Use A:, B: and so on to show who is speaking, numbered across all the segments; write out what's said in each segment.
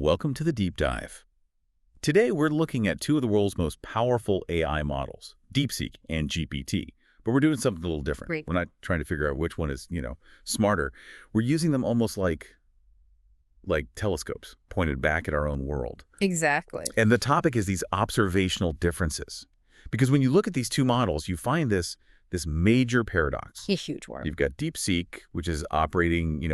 A: Welcome to the Deep Dive. Today we're looking at two of the world's most powerful AI models, DeepSeek and GPT. But we're doing something a little different.
B: Great.
A: We're not trying to figure out which one is, smarter. We're using them almost like telescopes pointed back at our own world.
B: Exactly.
A: And the topic is these observational differences. Because when you look at these two models, you find this major paradox.
B: A huge one.
A: You've got DeepSeek, which is operating,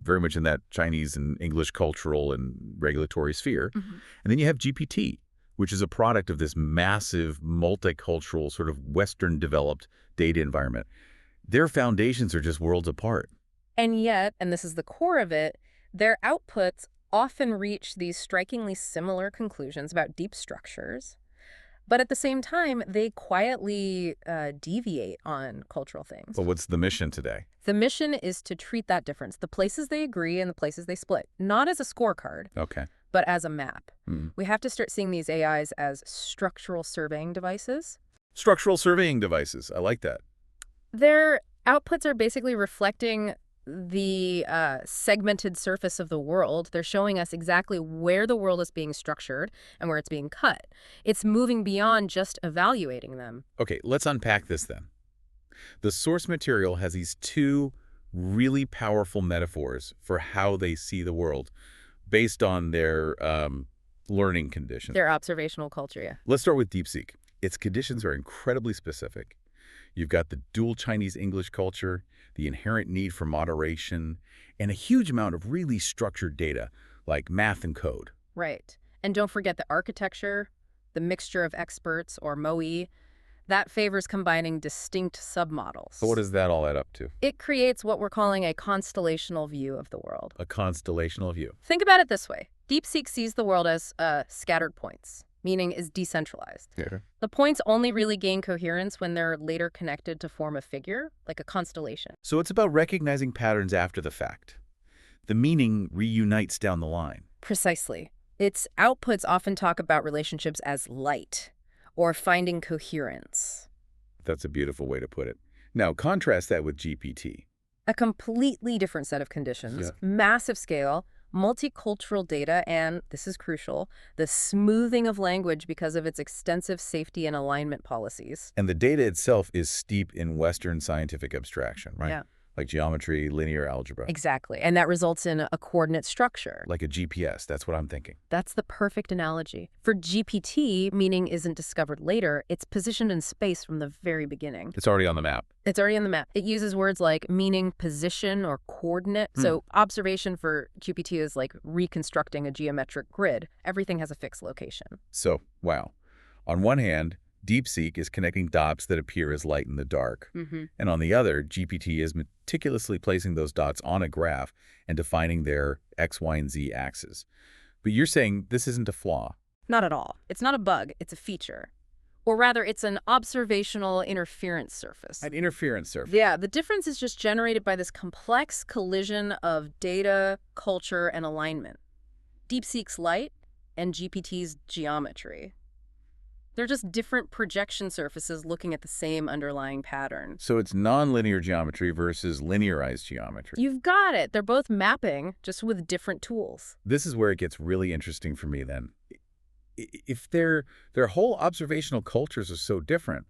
A: very much in that Chinese and English cultural and regulatory sphere.
B: Mm-hmm.
A: And then you have GPT, which is a product of this massive multicultural sort of Western developed data environment. Their foundations are just worlds apart.
B: And yet, and this is the core of it, their outputs often reach these strikingly similar conclusions about deep structures. But at the same time, they quietly deviate on cultural things.
A: Well, what's the mission today?
B: The mission is to treat that difference, the places they agree and the places they split, not as a scorecard,
A: Okay.
B: but as a map.
A: Hmm.
B: We have to start seeing these AIs as structural surveying devices.
A: Structural surveying devices. I like that.
B: Their outputs are basically reflecting the segmented surface of the world. They're showing us exactly where the world is being structured and where it's being cut. It's moving beyond just evaluating them.
A: Okay, let's unpack this then. The source material has these two really powerful metaphors for how they see the world based on their learning conditions.
B: Their observational culture, yeah.
A: Let's start with DeepSeek. Its conditions are incredibly specific. You've got the dual Chinese-English culture, the inherent need for moderation, and a huge amount of really structured data, like math and code.
B: Right. And don't forget the architecture, the mixture of experts, or MOE. That favors combining distinct submodels.
A: So what does that all add up to?
B: It creates what we're calling a constellational view of the world.
A: A constellational view.
B: Think about it this way. DeepSeek sees the world as scattered points, meaning is decentralized.
A: Yeah.
B: The points only really gain coherence when they're later connected to form a figure, like a constellation.
A: So it's about recognizing patterns after the fact. The meaning reunites down the line.
B: Precisely. Its outputs often talk about relationships as light, or finding coherence.
A: That's a beautiful way to put it. Now, contrast that with GPT.
B: A completely different set of conditions,
A: Yeah.
B: massive scale, multicultural data, and, this is crucial, the smoothing of language because of its extensive safety and alignment policies.
A: And the data itself is steep in Western scientific abstraction, right?
B: Yeah.
A: Like geometry, linear algebra.
B: Exactly. And that results in a coordinate structure.
A: Like a GPS, that's what I'm thinking.
B: That's the perfect analogy. For GPT, meaning isn't discovered later, it's positioned in space from the very beginning.
A: It's already on the map.
B: It's already on the map. It uses words like meaning, position, or coordinate. So observation for GPT is like reconstructing a geometric grid. Everything has a fixed location.
A: So, wow. On one hand, DeepSeek is connecting dots that appear as light in the dark. And on the other, GPT is meticulously placing those dots on a graph and defining their X, Y, and Z axes. But you're saying this isn't a flaw.
B: Not at all. It's not a bug. It's a feature. Or rather, it's an observational interference surface.
A: An interference surface.
B: Yeah, the difference is just generated by this complex collision of data, culture, and alignment. DeepSeek's light and GPT's geometry. They're just different projection surfaces looking at the same underlying pattern.
A: So it's nonlinear geometry versus linearized geometry.
B: You've got it. They're both mapping, just with different tools.
A: This is where it gets really interesting for me then. If their whole observational cultures are so different,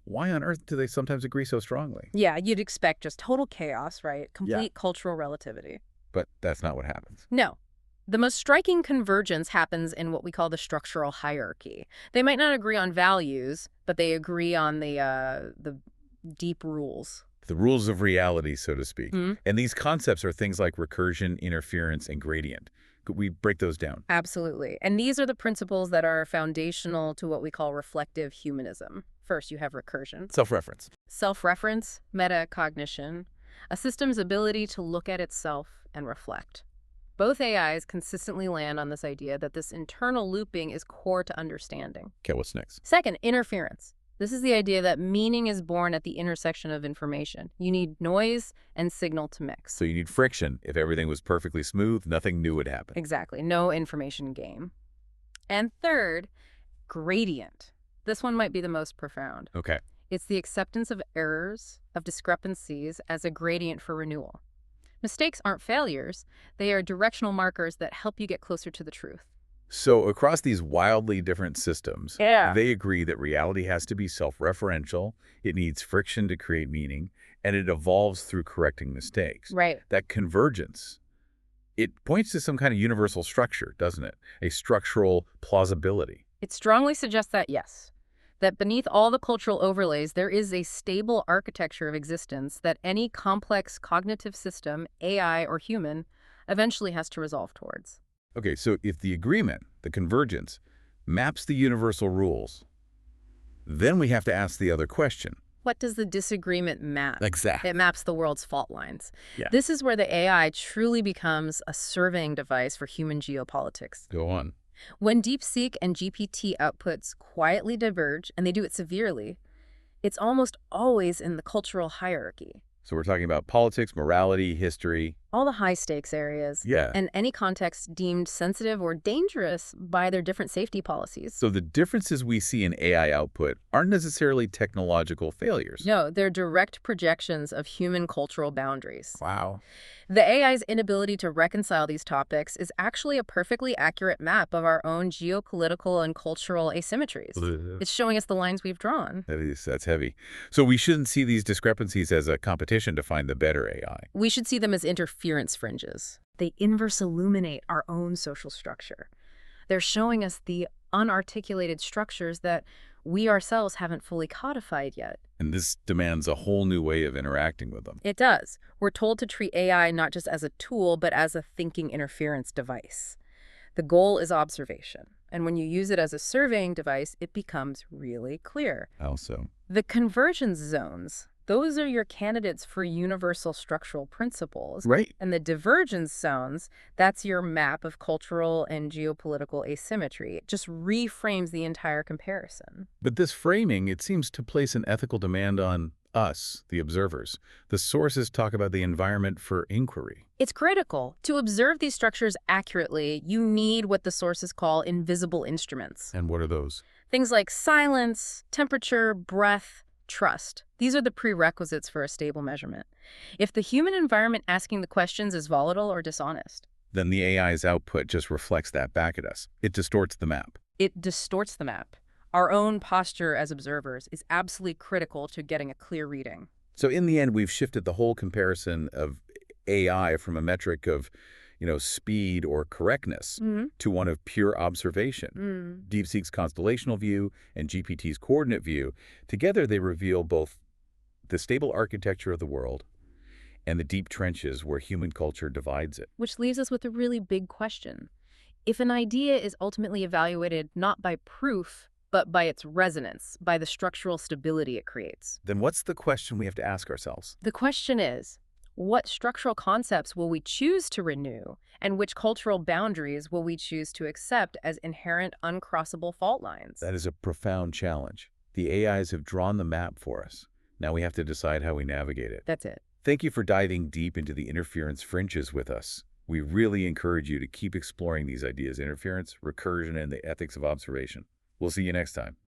A: why on earth do they sometimes agree so strongly?
B: Yeah, you'd expect just total chaos, right? Complete cultural relativity.
A: But that's not what happens.
B: No. The most striking convergence happens in what we call the structural hierarchy. They might not agree on values, but they agree on the deep rules.
A: The rules of reality, so to speak. And these concepts are things like recursion, interference, and gradient. Could we break those down?
B: Absolutely. And these are the principles that are foundational to what we call reflective humanism. First, you have recursion.
A: Self-reference.
B: Self-reference, metacognition, a system's ability to look at itself and reflect. Both AIs consistently land on this idea that this internal looping is core to understanding.
A: Okay, what's next?
B: Second, interference. This is the idea that meaning is born at the intersection of information. You need noise and signal to mix.
A: So you need friction. If everything was perfectly smooth, nothing new would happen.
B: Exactly. No information game. And third, gradient. This one might be the most profound.
A: Okay.
B: It's the acceptance of errors, of discrepancies, as a gradient for renewal. Mistakes aren't failures. They are directional markers that help you get closer to the truth.
A: So across these wildly different systems,
B: Yeah.
A: they agree that reality has to be self-referential, it needs friction to create meaning, and it evolves through correcting mistakes.
B: Right.
A: That convergence, it points to some kind of universal structure, doesn't it? A structural plausibility.
B: It strongly suggests that, yes, that beneath all the cultural overlays, there is a stable architecture of existence that any complex cognitive system, AI or human, eventually has to resolve towards.
A: Okay, so if the agreement, the convergence, maps the universal rules, then we have to ask the other question.
B: What does the disagreement map?
A: Exactly.
B: It maps the world's fault lines.
A: Yeah.
B: This is where the AI truly becomes a surveying device for human geopolitics.
A: Go on.
B: When DeepSeek and GPT outputs quietly diverge, and they do it severely, it's almost always in the cultural hierarchy.
A: So we're talking about politics, morality, history.
B: All the high-stakes areas,
A: Yeah.
B: and any context deemed sensitive or dangerous by their different safety policies.
A: So the differences we see in AI output aren't necessarily technological failures.
B: No, they're direct projections of human cultural boundaries.
A: Wow.
B: The AI's inability to reconcile these topics is actually a perfectly accurate map of our own geopolitical and cultural asymmetries. It's showing us the lines we've drawn.
A: That's heavy. So we shouldn't see these discrepancies as a competition to find the better AI.
B: We should see them as interference fringes. They inverse illuminate our own social structure. They're showing us the unarticulated structures that we ourselves haven't fully codified yet.
A: And this demands a whole new way of interacting with them.
B: It does. We're told to treat AI not just as a tool, but as a thinking interference device. The goal is observation. And when you use it as a surveying device, it becomes really clear.
A: How so?
B: The convergence zones, those are your candidates for universal structural principles.
A: Right.
B: And the divergence zones, that's your map of cultural and geopolitical asymmetry. It just reframes the entire comparison.
A: But this framing, it seems to place an ethical demand on us, the observers. The sources talk about the environment for inquiry.
B: It's critical. To observe these structures accurately, you need what the sources call invisible instruments.
A: And what are those?
B: Things like silence, temperature, breath, trust. These are the prerequisites for a stable measurement. If the human environment asking the questions is volatile or dishonest,
A: Then the AI's output just reflects that back at us. It distorts the map.
B: it distorts the map. Our own posture as observers is absolutely critical to getting a clear reading.
A: So in the end, we've shifted the whole comparison of AI from a metric of, speed or correctness to one of pure observation. DeepSeek's constellational view and GPT's coordinate view, together they reveal both the stable architecture of the world and the deep trenches where human culture divides it.
B: Which leaves us with a really big question. If an idea is ultimately evaluated not by proof, but by its resonance, by the structural stability it creates,
A: Then what's the question we have to ask ourselves?
B: the question is, what structural concepts will we choose to renew, and which cultural boundaries will we choose to accept as inherent uncrossable fault lines?
A: That is a profound challenge. The AIs have drawn the map for us. Now we have to decide how we navigate it.
B: That's it.
A: Thank you for diving deep into the interference fringes with us. We really encourage you to keep exploring these ideas: interference, recursion, and the ethics of observation. We'll see you next time.